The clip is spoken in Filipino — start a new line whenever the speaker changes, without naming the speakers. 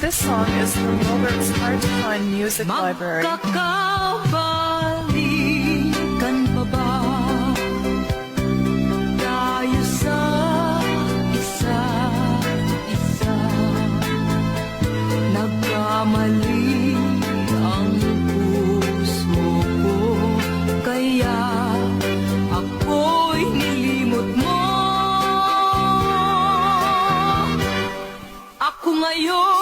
This song is from Wilbert's Hard to Find Music Library.
Magkakabalikan pa ba tayo sa isa't isa? Nagkamali ang puso ko, kaya ako'y nilimot mo. Ako ngayon